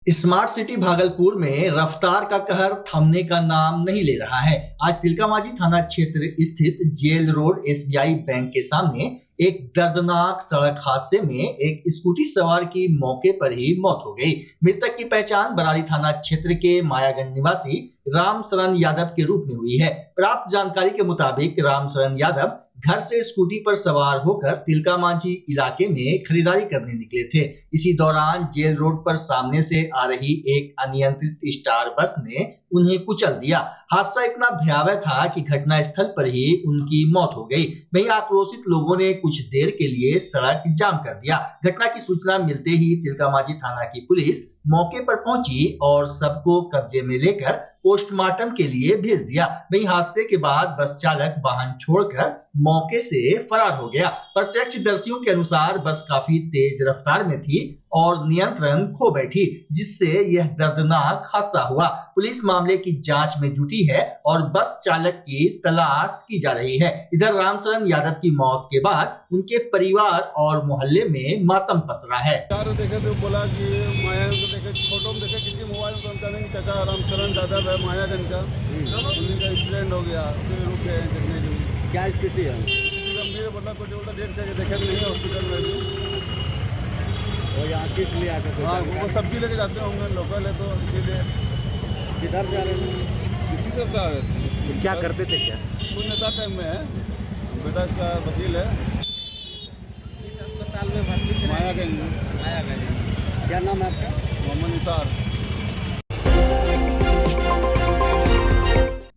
Smart city Bhagalpur में रफ्तार का कहर थमने का नाम नहीं ले रहा है। आज तिलकामांझी थाना क्षेत्र स्थित जेल रोड एसबीआई बैंक के सामने एक दर्दनाक सड़क हादसे में एक स्कूटी सवार की मौके पर ही मौत हो गई। मृतक की पहचान बराड़ी थाना क्षेत्र के मायागंज निवासी रामशरण यादव के रूप में हुई है। प्राप्त जानकारी के मुताबिक रामशरण यादव घर से स्कूटी पर सवार होकर तिलकामांझी इलाके में खरीदारी करने निकले थे। इसी दौरान जेल रोड पर सामने से आ रही एक अनियंत्रित स्टार बस ने उन्हें कुचल दिया। हादसा इतना भयावह था कि घटना स्थल पर ही उनकी मौत हो गई। वहीं आक्रोशित लोगों ने कुछ देर के लिए सड़क जाम कर दिया। घटना की सूचना मिलते ही तिलकामांझी थाना की पुलिस मौके पर पहुंची और सबको कब्जे में लेकर पोस्टमार्टम के लिए भेज दिया। वहीं हादसे के बाद बस चालक वाहन छोड़कर मौके से फरार हो गया। प्रत्यक्षदर्शियों के अनुसार बस काफी तेज रफ्तार में थी और नियंत्रण खो बैठी, जिससे यह दर्दनाक हादसा हुआ। पुलिस मामले की जांच में जुटी है और बस चालक की तलाश की जा रही है। इधर रामशरण यादव की मौत के बाद उनके परिवार और मोहल्ले में मातम पसरा है। देखे तो बोला कि देखे फोटो में देखे किसी मोबाइल में उनका नहीं चाचा रामशरण यादव है मायागंज का, उन्हीं का एक्सीडेंट हो गया। फिर रुके हैं देखने के लिए। क्या स्थिति है? गंभीर बोला कुछ उल्टा देख सके देखे नहीं हॉस्पिटल में भी। वो यहाँ किस लिए आते थे? हाँ, वो सब्जी लेके जाते होंगे, लोकल है तो इसीलिए। किधर जा रहे थे? इसी तरफ जा रहे थे। क्या करते थे? क्या कुछ नेता टाइम में है, बेटा का वकील है। इस अस्पताल में भर्ती मायागंज में। क्या नाम है आपका? मोहम्मद निसार।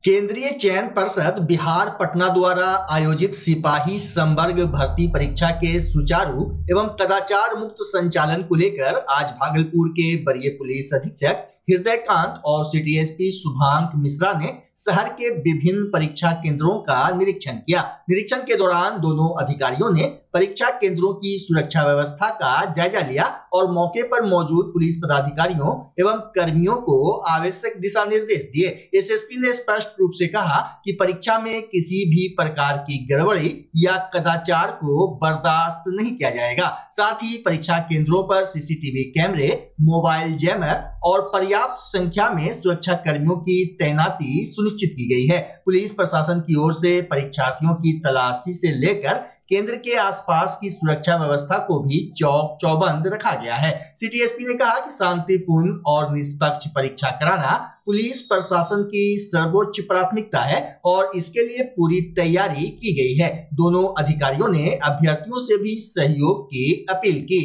केंद्रीय चयन परिषद बिहार पटना द्वारा आयोजित सिपाही संवर्ग भर्ती परीक्षा के सुचारू एवं कदाचार मुक्त संचालन को लेकर आज भागलपुर के वरीय पुलिस अधीक्षक हृदयकांत और सिटी एसपी शुभांक मिश्रा ने शहर के विभिन्न परीक्षा केंद्रों का निरीक्षण किया। निरीक्षण के दौरान दोनों अधिकारियों ने परीक्षा केंद्रों की सुरक्षा व्यवस्था का जायजा लिया और मौके पर मौजूद पुलिस पदाधिकारियों एवं कर्मियों को आवश्यक दिशा निर्देश दिए। एसएसपी ने स्पष्ट रूप से कहा कि परीक्षा में किसी भी प्रकार की गड़बड़ी या कदाचार को बर्दाश्त नहीं किया जाएगा। साथ ही परीक्षा केंद्रों पर सीसीटीवी कैमरे, मोबाइल जैमर और पर्याप्त संख्या में सुरक्षा कर्मियों की तैनाती सुनिश्चित की गई है। पुलिस प्रशासन की ओर से परीक्षार्थियों की तलाशी से लेकर केंद्र के आसपास की सुरक्षा व्यवस्था को भी चौक चौबंद रखा गया है। सिटी एसपी ने कहा कि शांतिपूर्ण और निष्पक्ष परीक्षा कराना पुलिस प्रशासन की सर्वोच्च प्राथमिकता है और इसके लिए पूरी तैयारी की गई है। दोनों अधिकारियों ने अभ्यर्थियों से भी सहयोग की अपील की।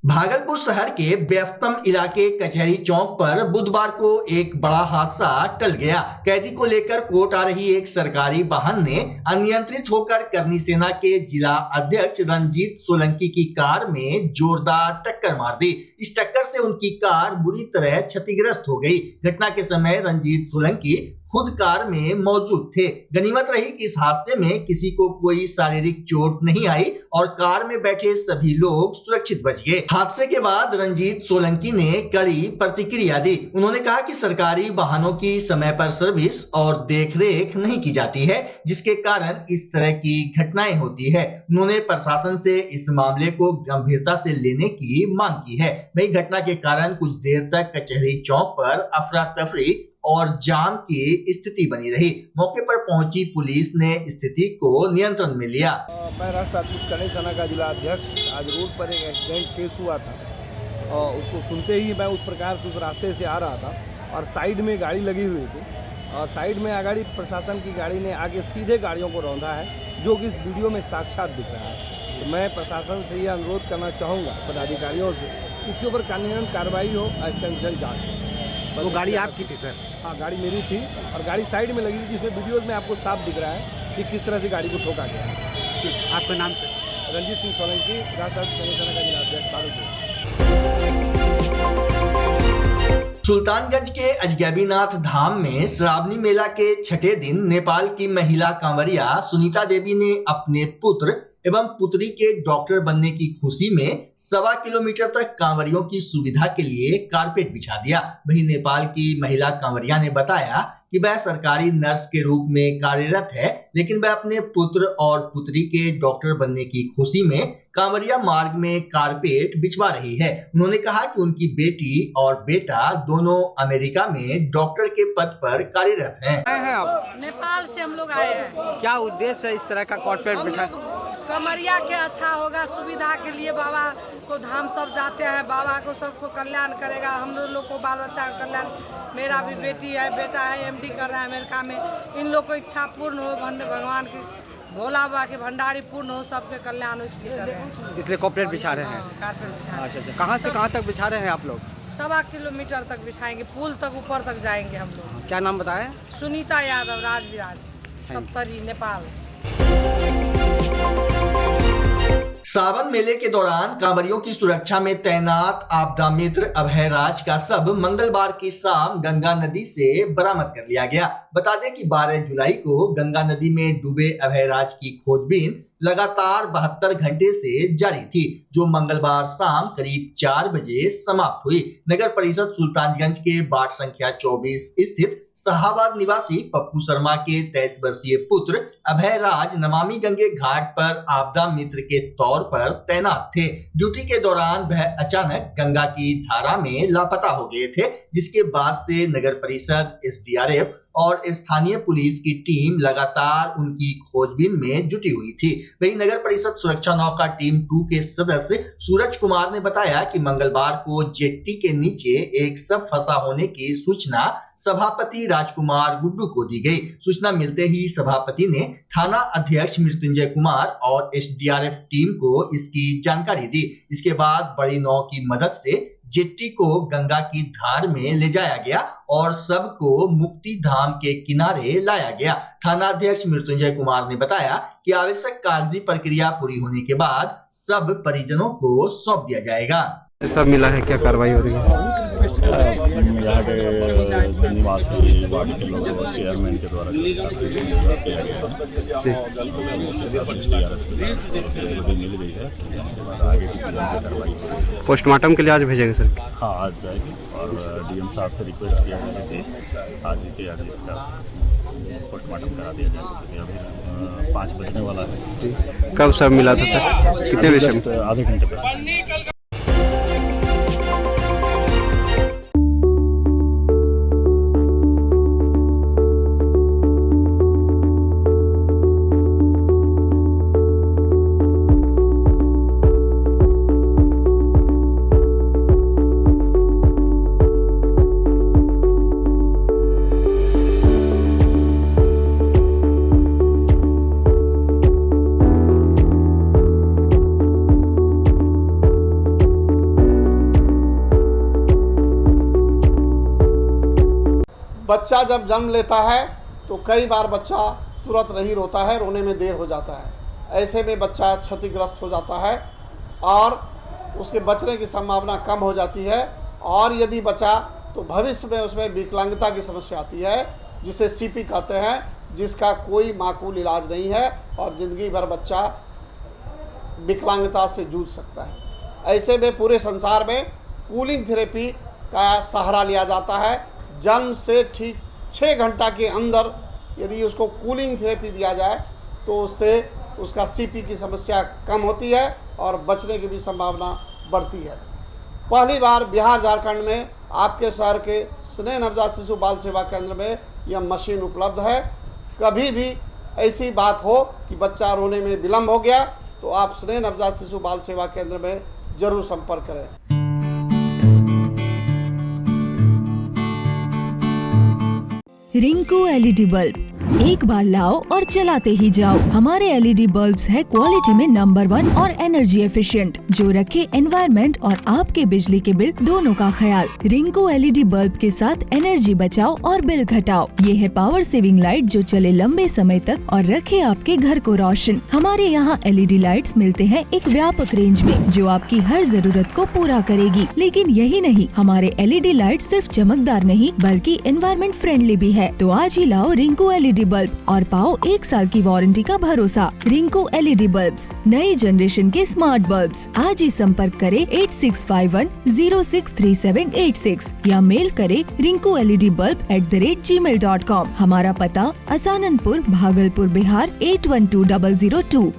भागलपुर शहर के व्यस्तम इलाके कचहरी चौक पर बुधवार को एक बड़ा हादसा टल गया। कैदी को लेकर कोर्ट आ रही एक सरकारी वाहन ने अनियंत्रित होकर करनी सेना के जिला अध्यक्ष रंजीत सोलंकी की कार में जोरदार टक्कर मार दी। इस टक्कर से उनकी कार बुरी तरह क्षतिग्रस्त हो गई। घटना के समय रंजीत सोलंकी खुद कार में मौजूद थे। गनीमत रही कि इस हादसे में किसी को कोई शारीरिक चोट नहीं आई और कार में बैठे सभी लोग सुरक्षित बच गए। हादसे के बाद रंजीत सोलंकी ने कड़ी प्रतिक्रिया दी। उन्होंने कहा कि सरकारी वाहनों की समय पर सर्विस और देखरेख नहीं की जाती है, जिसके कारण इस तरह की घटनाएं होती है। उन्होंने प्रशासन से इस मामले को गंभीरता से लेने की मांग की है। वही घटना के कारण कुछ देर तक कचहरी चौक पर अफरा तफरी और जाम की स्थिति बनी रही। मौके पर पहुंची पुलिस ने स्थिति को नियंत्रण में लिया। मैं राष्ट्रीय करनी सेना का जिला अध्यक्ष। आज रोड पर एक एक्सीडेंट केस हुआ था और उसको सुनते ही मैं उस प्रकार से उस रास्ते से आ रहा था और साइड में गाड़ी लगी हुई थी और साइड में अगाड़ी प्रशासन की गाड़ी ने आगे सीधे गाड़ियों को रौंदा है, जो कि इस वीडियो में साक्षात दिख रहा है। तो मैं प्रशासन से यह अनुरोध करना चाहूँगा पदाधिकारियों से, इसके ऊपर कानूनी कार्रवाई हो, इसका जल्द जाँच। वो गाड़ी आपकी थी सर? हाँ, गाड़ी मेरी थी और गाड़ी साइड में लगी थी, जिसमें वीडियोज में आपको साफ दिख रहा है कि किस तरह से गाड़ी को ठोका गया है। आपका नाम सर? रंजीत सिंह सोलंकी, राष्ट्रीय सेना का जिला अध्यक्ष भागलपुर। सुल्तानगंज के अजगैबीनाथ धाम में श्रावणी मेला के छठे दिन नेपाल की महिला कांवरिया सुनीता देवी ने अपने पुत्र एवं पुत्री के डॉक्टर बनने की खुशी में 1.25 किलोमीटर तक कांवरियों की सुविधा के लिए कारपेट बिछा दिया। वहीं नेपाल की महिला कांवरिया ने बताया कि वह सरकारी नर्स के रूप में कार्यरत है, लेकिन वह अपने पुत्र और पुत्री के डॉक्टर बनने की खुशी में कांवरिया मार्ग में कारपेट बिछवा रही है। उन्होंने कहा कि उनकी बेटी और बेटा दोनों अमेरिका में डॉक्टर के पद पर कार्यरत हैं। नेपाल से हम लोग आए हैं। क्या उद्देश्य है इस तरह का कॉर्पोरेट बिछा? कमरिया के अच्छा होगा, सुविधा के लिए बाबा को धाम सब जाते हैं, बाबा को सबको कल्याण करेगा, हम लोग को बाल बच्चा का कल्याण। मेरा भी बेटी है, बेटा है, MD कर रहा है अमेरिका में। इन लोग को इच्छा पूर्ण हो, भगवान की भोला बाबा के भंडारी पूर्ण हो, सबके कल्याण हो, इसलिए कॉर्पोरेट बिछा रहे हैं। अच्छा, कहाँ से कहाँ तक बिछा रहे हैं आप लोग? 1.25 किलोमीटर तक बिछाएंगे, पुल तक ऊपर तक जाएंगे हम लोग। क्या नाम बताएं? सुनीता यादव, राजविराज, सप्तरी, नेपाल। सावन मेले के दौरान कांवरियों की सुरक्षा में तैनात आपदा मित्र अभय राज का शव मंगलवार की शाम गंगा नदी से बरामद कर लिया गया। बता दें कि 12 जुलाई को गंगा नदी में डूबे अभय राज की खोजबीन लगातार 72 घंटे से जारी थी, जो मंगलवार शाम करीब 4 बजे समाप्त हुई। नगर परिषद सुल्तानगंज के वार्ड संख्या 24 स्थित शाहाबाद निवासी पप्पू शर्मा के 23 वर्षीय पुत्र अभय राज नमामि गंगे घाट पर आपदा मित्र के तौर पर तैनात थे। ड्यूटी के दौरान वह अचानक गंगा की धारा में लापता हो गए थे, जिसके बाद से नगर परिषद, SDRF और स्थानीय पुलिस की टीम लगातार उनकी खोजबीन में जुटी हुई थी। वहीं नगर परिषद सुरक्षा नौका टीम 2 के सदस्य सूरज कुमार ने बताया कि मंगलवार को जेट्टी के नीचे एक शव फंसा होने की सूचना सभापति राजकुमार गुड्डू को दी गई। सूचना मिलते ही सभापति ने थाना अध्यक्ष मृत्युंजय कुमार और SDRF टीम को इसकी जानकारी दी। इसके बाद बड़ी नाव की मदद से जेट्टी को गंगा की धार में ले जाया गया और शव को मुक्ति धाम के किनारे लाया गया। थाना अध्यक्ष मृत्युंजय कुमार ने बताया कि आवश्यक कागजी प्रक्रिया पूरी होने के बाद शव परिजनों को सौंप दिया जाएगा। सब मिला है, क्या कार्रवाई हो रही है? यहाँ के निवासी वार्ड के लोगों चेयरमैन के द्वारा मिल गई है, आगे की कार्रवाई। पोस्टमार्टम के लिए आज भेजेंगे सर? हाँ, आज जाएगी और DM साहब से रिक्वेस्ट किया गया कि आज इसका पोस्टमार्टम करा दिया जाए। अभी 5 बजने वाला है। कब सब मिला था सर? कितने बजे? आधे घंटे पहले। बच्चा जब जन्म लेता है तो कई बार बच्चा तुरंत नहीं रोता है, रोने में देर हो जाता है। ऐसे में बच्चा क्षतिग्रस्त हो जाता है और उसके बचने की संभावना कम हो जाती है। और यदि बचा तो भविष्य में उसमें विकलांगता की समस्या आती है, जिसे CP कहते हैं, जिसका कोई माकूल इलाज नहीं है और ज़िंदगी भर बच्चा विकलांगता से जूझ सकता है। ऐसे में पूरे संसार में कूलिंग थेरेपी का सहारा लिया जाता है। जन्म से ठीक 6 घंटा के अंदर यदि उसको कूलिंग थेरेपी दिया जाए तो उससे उसका CP की समस्या कम होती है और बचने की भी संभावना बढ़ती है। पहली बार बिहार झारखंड में आपके शहर के स्नेह नवजात शिशु बाल सेवा केंद्र में यह मशीन उपलब्ध है। कभी भी ऐसी बात हो कि बच्चा रोने में विलम्ब हो गया तो आप स्नेह नवजात शिशु बाल सेवा केंद्र में जरूर संपर्क करें। रिंकू LED बल्ब, एक बार लाओ और चलाते ही जाओ। हमारे LED बल्ब्स है क्वालिटी में नंबर 1 और एनर्जी एफिशिएंट, जो रखे एनवायरनमेंट और आपके बिजली के बिल दोनों का ख्याल। रिंकू LED बल्ब के साथ एनर्जी बचाओ और बिल घटाओ। ये है पावर सेविंग लाइट जो चले लंबे समय तक और रखे आपके घर को रोशन। हमारे यहाँ LED लाइट्स मिलते हैं एक व्यापक रेंज में, जो आपकी हर जरूरत को पूरा करेगी। लेकिन यही नहीं, हमारे LED लाइट सिर्फ चमकदार नहीं बल्कि एनवायरनमेंट फ्रेंडली भी है। तो आज ही लाओ रिंकू LED LED बल्ब और पाओ 1 साल की वारंटी का भरोसा। रिंकू LED बल्ब्स, नई जनरेशन के स्मार्ट बल्ब्स। आज ही संपर्क करें 8651063786 या मेल करें rinkooledbulb@gmail.com। हमारा पता असाननपुर, भागलपुर, बिहार 812002।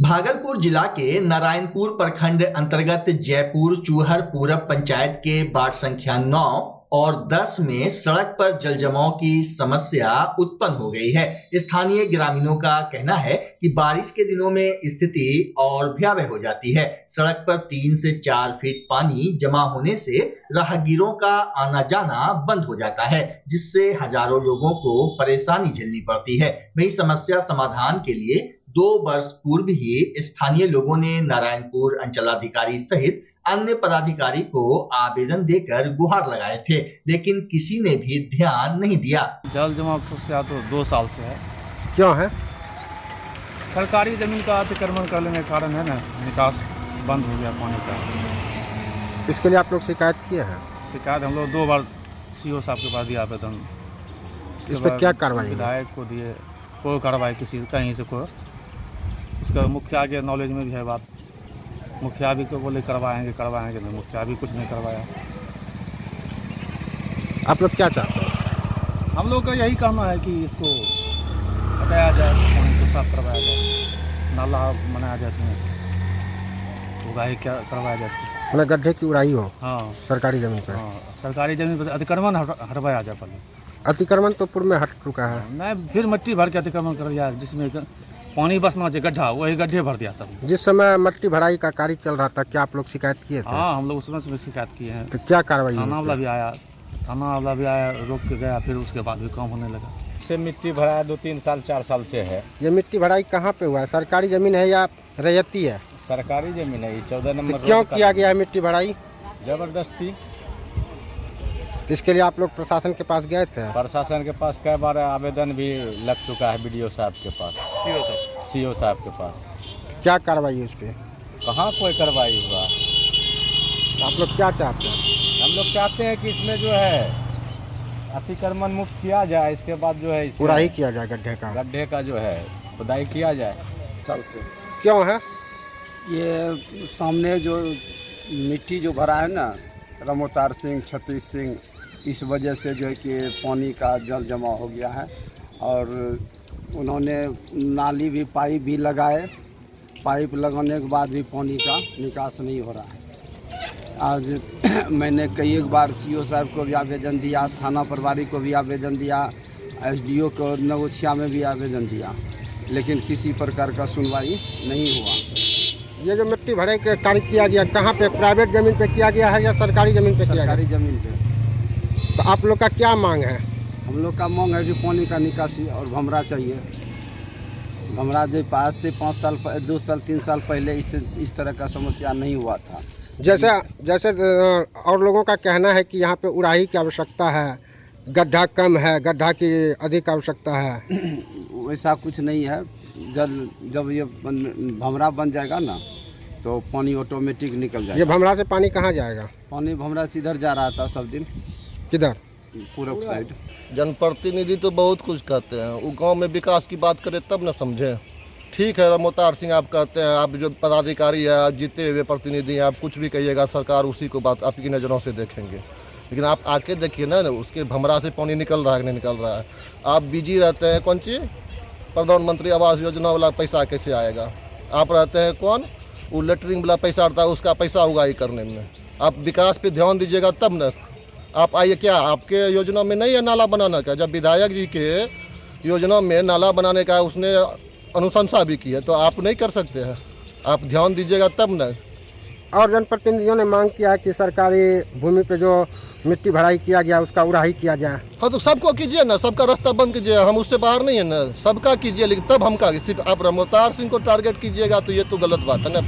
भागलपुर जिला के नारायणपुर प्रखंड अंतर्गत जयपुर चूहर पूरब पंचायत के वार्ड संख्या 9 और 10 में सड़क पर जल जमाव की समस्या उत्पन्न हो गई है। स्थानीय ग्रामीणों का कहना है कि बारिश के दिनों में स्थिति और भयावह हो जाती है। सड़क पर 3 से 4 फीट पानी जमा होने से राहगीरों का आना जाना बंद हो जाता है, जिससे हजारों लोगों को परेशानी झेलनी पड़ती है। वही समस्या समाधान के लिए 2 वर्ष पूर्व ही स्थानीय लोगों ने नारायणपुर अंचलाधिकारी सहित अन्य पदाधिकारी को आवेदन देकर गुहार लगाए थे, लेकिन किसी ने भी ध्यान नहीं दिया। जल जमाव की समस्या तो 2 साल से है। क्यों है? सरकारी जमीन का अतिक्रमण करने के कारण है ना, निकास बंद हो गया पानी का। इसके लिए आप लोग शिकायत किए हैं? शिकायत हम लोग 2 बार CO साहब के पास दिया आवेदन। इस पर क्या कार्रवाई? विधायक को दिए, कोई कार्रवाई किसी कहीं से कोई। उसका मुखिया के नॉलेज में भी है बात, मुखिया भी को बोले करवाएंगे नहीं, मुखिया भी कुछ नहीं करवाया। आप लोग क्या चाहते हैं? हम लोग का यही कहना है कि इसको हटाया जाए, पानी को साफ करवाया जाए, नाला बनाया जाए, इसमें उगाही क्या करवाया जाए, मतलब गड्ढे की उड़ाई हो। हाँ, सरकारी जमीन पर। हाँ, सरकारी जमीन पर अतिक्रमण हटवाया जाए पहले। अतिक्रमण तो पूर्व में हट चुका है। नहीं, फिर मिट्टी भर के अतिक्रमण कर दिया, जिसमें पानी बसना चाहिए गड्ढा, वही गड्ढे भर दिया सब। जिस समय मट्टी भराई का कार्य चल रहा था, क्या आप लोग शिकायत किए थे? हाँ, हम लोग उस समय से शिकायत किए हैं। तो क्या कार्रवाई? थाना वाला भी आया, रोक के गया, फिर उसके बाद भी काम होने लगा। से मिट्टी भराया 2-3 साल 4 साल से है। ये मिट्टी भराई कहाँ पे हुआ है? सरकारी जमीन है या रैयती है? सरकारी जमीन है। 14 नंबर। तो क्यों किया गया है मिट्टी भराई? जबरदस्ती। इसके लिए आप लोग प्रशासन के पास गए थे? प्रशासन के पास कई बार आवेदन भी लग चुका है, BDO साहब के पास, CO साहब के पास। क्या कार्रवाई है उस पर? कहाँ कोई कार्रवाई हुआ। आप लोग क्या चाहते हैं? हम लोग चाहते हैं कि इसमें जो है अतिक्रमण मुक्त किया जाए, इसके बाद जो है उड़ाही किया जाए गड्ढे का जो है खुदाई किया जाए। साल से क्यों है? ये सामने जो मिट्टी जो भरा है ना, रमोतार सिंह, छत्तीस सिंह, इस वजह से जो है कि पानी का जल जमा हो गया है। और उन्होंने नाली भी पाइप भी लगाए, पाइप लगाने के बाद भी पानी का निकास नहीं हो रहा है। आज मैंने कई एक बार CO साहब को भी आवेदन दिया, थाना प्रभारी को भी आवेदन दिया, SDO को नगोछिया में भी आवेदन दिया, लेकिन किसी प्रकार का सुनवाई नहीं हुआ। ये जो मिट्टी भराई का कार्य किया गया, कहाँ पे? प्राइवेट जमीन पे किया गया है या सरकारी जमीन पे किया गया? सरकारी जमीन पे। तो आप लोग का क्या मांग है? हम लोग का मांग है कि पानी का निकासी और भमरा चाहिए। भमरा जो 5 से 5 साल 2 साल 3 साल पहले इस तरह का समस्या नहीं हुआ था। जैसे और लोगों का कहना है कि यहाँ पे उड़ाही की आवश्यकता है, गड्ढा कम है, गड्ढा की अधिक आवश्यकता है। वैसा कुछ नहीं है। जब ये भमरा बन जाएगा ना, तो पानी ऑटोमेटिक निकल जाएगा। ये भमरा से पानी कहाँ जाएगा? पानी भमरा से इधर जा रहा था सब दिन। किधर? पूरब साइड। जनप्रतिनिधि तो बहुत कुछ कहते हैं, वो गांव में विकास की बात करें तब न समझे। ठीक है, रमोतार सिंह आप कहते हैं, आप जो पदाधिकारी है, आप जीते हुए प्रतिनिधि हैं, आप कुछ भी कहिएगा, सरकार उसी को बात आपकी नज़रों से देखेंगे। लेकिन आप आके देखिए ना, उसके भमरा से पानी निकल रहा है कि नहीं निकल रहा है। आप बिजी रहते हैं, कौन सी प्रधानमंत्री आवास योजना वाला पैसा कैसे आएगा? आप रहते हैं कौन, वो लेटरिंग वाला पैसा आता है, उसका पैसा उगाही करने में। आप विकास पे ध्यान दीजिएगा तब न आप आइए। क्या आपके योजना में नहीं है नाला बनाना का? जब विधायक जी के योजना में नाला बनाने का उसने अनुशंसा भी की है, तो आप नहीं कर सकते हैं? आप ध्यान दीजिएगा तब न। और जनप्रतिनिधियों ने मांग किया है कि सरकारी भूमि पे जो मिट्टी भराई किया गया उसका उड़ाही किया जाए। हाँ, तो सबको कीजिए ना, सबका रास्ता बंद कीजिए, हम उससे बाहर नहीं है ना, सबका कीजिए, लेकिन तब हम का सिर्फ आप रमोतार सिंह को टारगेट कीजिएगा तो ये तो गलत बात है ना।